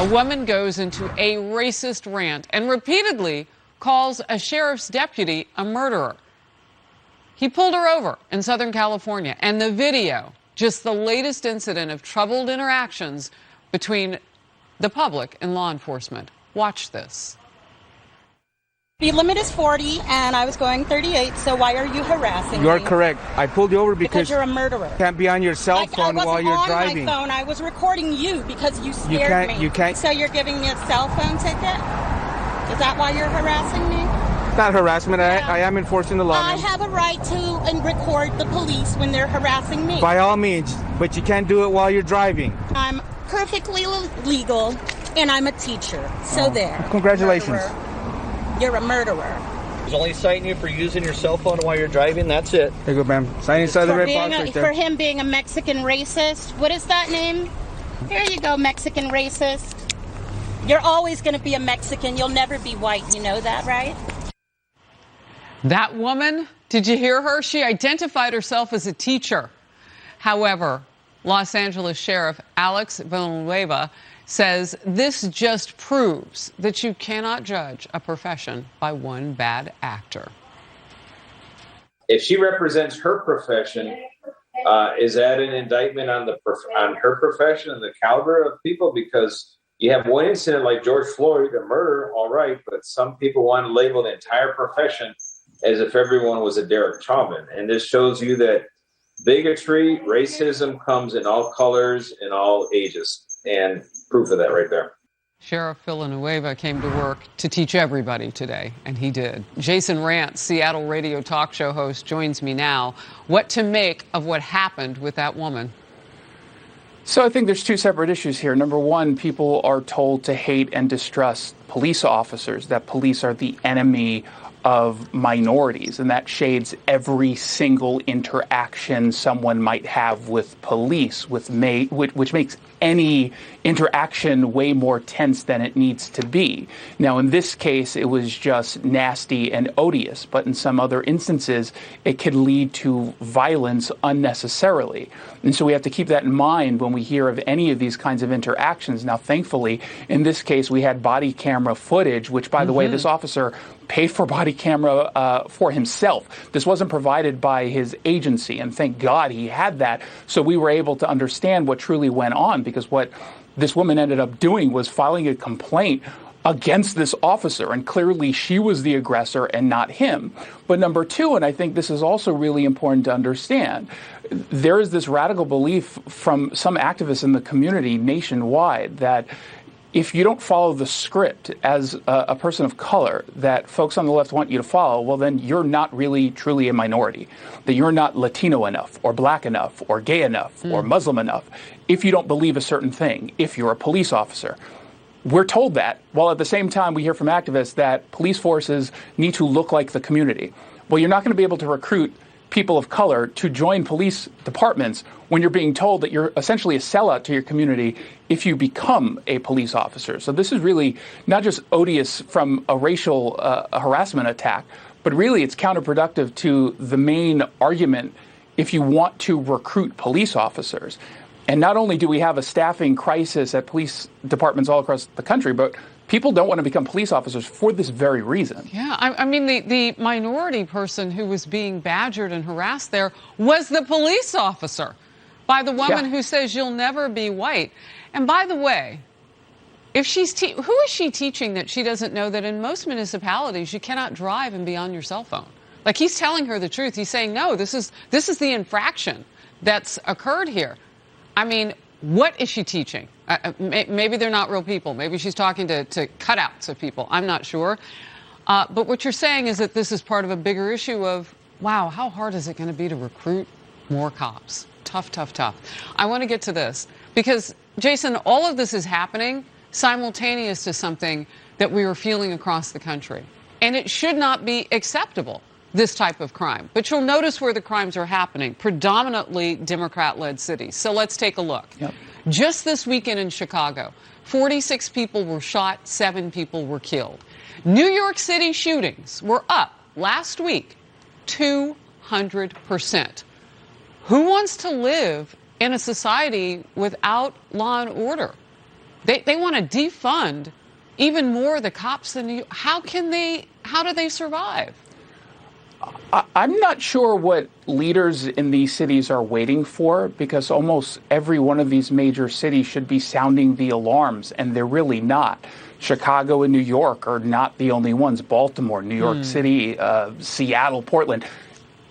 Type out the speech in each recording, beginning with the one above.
A woman goes into a racist rant and repeatedly calls a sheriff's deputy a murderer. He pulled her over in Southern California, and the video, just the latest incident of troubled interactions between the public and law enforcement. Watch this. Speed limit is 40, and I was going 38, so why are you harassing me? You're correct. I pulled you over because you're a murderer. You can't be on your cell phone while you're driving. I wasn't on my phone. I was recording you because you scared me. You can't. So you're giving me a cell phone ticket? Is that why you're harassing me? It's not harassment. Yeah. I am enforcing the law. I have a right to record the police when they're harassing me. By all means, but you can't do it while you're driving. I'm perfectly legal, and I'm a teacher. So there. Congratulations. Murderer. You're a murderer. He's only citing you for using your cell phone while you're driving. That's it. There you go, ma'am. Sign inside the red box right there. For him being a Mexican racist. What is that name? Here you go, Mexican racist. You're always going to be a Mexican. You'll never be white. You know that, right? That woman, did you hear her? She identified herself as a teacher. However, Los Angeles Sheriff Alex Villanueva says this just proves that you cannot judge a profession by one bad actor. If she represents her profession, is that an indictment on her profession and the caliber of people? Because you have one incident like George Floyd, a murder, all right, but some people want to label the entire profession as if everyone was a Derek Chauvin. And this shows you that bigotry, racism comes in all colors and all ages. And proof of that right there. Sheriff Villanueva came to work to teach everybody today, and he did. Jason Rantz, Seattle radio talk show host, joins me now. What to make of what happened with that woman? So I think there's two separate issues here. Number one, people are told to hate and distrust police officers, that police are the enemy of minorities, and that shades every single interaction someone might have with police, which makes any interaction way more tense than it needs to be. Now, in this case, it was just nasty and odious, but in some other instances, it could lead to violence unnecessarily. And so we have to keep that in mind when we hear of any of these kinds of interactions. Now, thankfully, in this case, we had body camera footage, which, by the way, this officer paid for body camera for himself. This wasn't provided by his agency, and thank God he had that, so we were able to understand what truly went on, because what this woman ended up doing was filing a complaint against this officer, and clearly she was the aggressor and not him. But number two, and I think this is also really important to understand, there is this radical belief from some activists in the community nationwide that if you don't follow the script as a person of color that folks on the left want you to follow, well, then you're not really truly a minority, that you're not Latino enough or black enough or gay enough or Muslim enough if you don't believe a certain thing, if you're a police officer. We're told that, while at the same time we hear from activists that police forces need to look like the community. Well, you're not going to be able to recruit people of color to join police departments when you're being told that you're essentially a sellout to your community if you become a police officer. So this is really not just odious from a racial harassment attack, but really it's counterproductive to the main argument if you want to recruit police officers. And not only do we have a staffing crisis at police departments all across the country, but people don't want to become police officers for this very reason. Yeah, I mean, the minority person who was being badgered and harassed there was the police officer by the woman who says you'll never be white. And by the way, if she's who is she teaching that she doesn't know that in most municipalities you cannot drive and be on your cell phone? Like, he's telling her the truth. He's saying, no, this is the infraction that's occurred here. I mean, what is she teaching? Maybe they're not real people. Maybe she's talking to cutouts of people. I'm not sure. But what you're saying is that this is part of a bigger issue of, wow, how hard is it going to be to recruit more cops? Tough, tough, tough. I want to get to this because, Jason, all of this is happening simultaneous to something that we are feeling across the country. And it should not be acceptable, this type of crime. But you'll notice where the crimes are happening, predominantly Democrat-led cities. So let's take a look. Yep. Just this weekend in Chicago, 46 people were shot, 7 people were killed. New York City shootings were up last week 200%. Who wants to live in a society without law and order? They want to defund even more the cops than you. How do they survive? I'm not sure what leaders in these cities are waiting for, because almost every one of these major cities should be sounding the alarms, and they're really not. Chicago and New York are not the only ones. Baltimore, New York City, Seattle, Portland.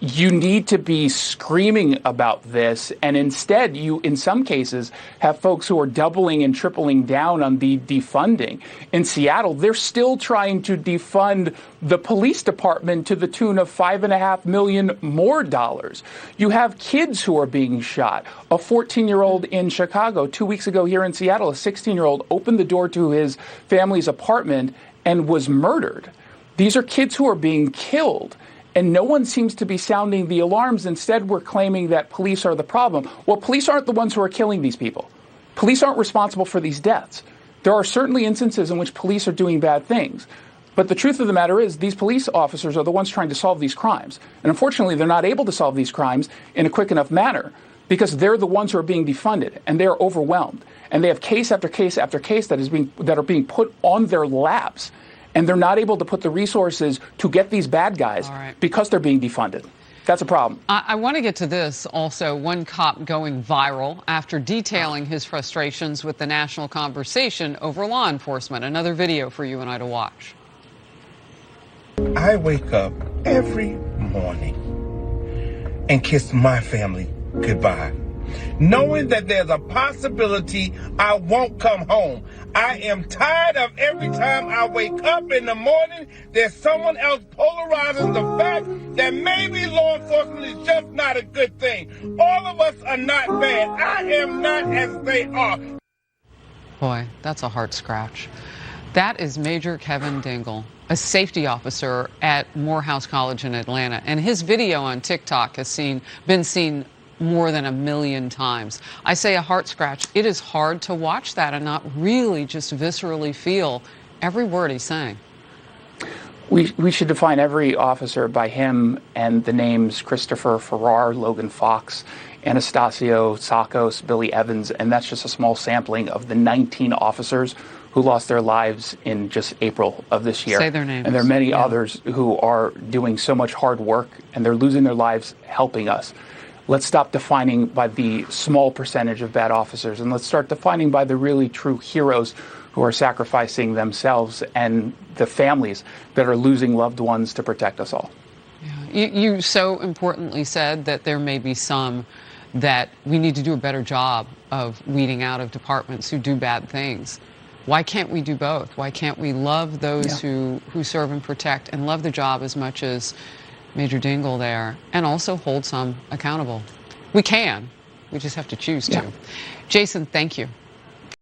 You need to be screaming about this, and instead you, in some cases, have folks who are doubling and tripling down on the defunding. In Seattle, they're still trying to defund the police department to the tune of $5.5 million more dollars. You have kids who are being shot. A 14-year-old in Chicago, 2 weeks ago here in Seattle, a 16-year-old opened the door to his family's apartment and was murdered. These are kids who are being killed. And no one seems to be sounding the alarms. Instead, we're claiming that police are the problem. Well, police aren't the ones who are killing these people. Police aren't responsible for these deaths. There are certainly instances in which police are doing bad things. But the truth of the matter is these police officers are the ones trying to solve these crimes. And unfortunately, they're not able to solve these crimes in a quick enough manner because they're the ones who are being defunded, and they're overwhelmed. And they have case after case after case that are being put on their laps. And they're not able to put the resources to get these bad guys because they're being defunded. That's a problem. I want to get to this also. One cop going viral after detailing his frustrations with the national conversation over law enforcement. Another video for you and I to watch. I wake up every morning and kiss my family goodbye, knowing that there's a possibility I won't come home. I am tired of every time I wake up in the morning, there's someone else polarizing the fact that maybe law enforcement is just not a good thing. All of us are not bad. I am not as they are. Boy, that's a heart scratch. That is Major Kevin Dingle, a safety officer at Morehouse College in Atlanta. And his video on TikTok has been seen more than 1 million times. I say a heart scratch. It is hard to watch that and not really just viscerally feel every word he's saying. We should define every officer by him and the names Christopher Farrar, Logan Fox, Anastasio Sakos, Billy Evans, and that's just a small sampling of the 19 officers who lost their lives in just April of this year. Say their names. And there are many others who are doing so much hard work, and they're losing their lives helping us. Let's stop defining by the small percentage of bad officers, and let's start defining by the really true heroes who are sacrificing themselves and the families that are losing loved ones to protect us all. Yeah. You so importantly said that there may be some that we need to do a better job of weeding out of departments who do bad things. Why can't we do both? Why can't we love those who serve and protect and love the job as much as Major Dingle there, and also hold some accountable? We can. We just have to choose to. Jason, thank you.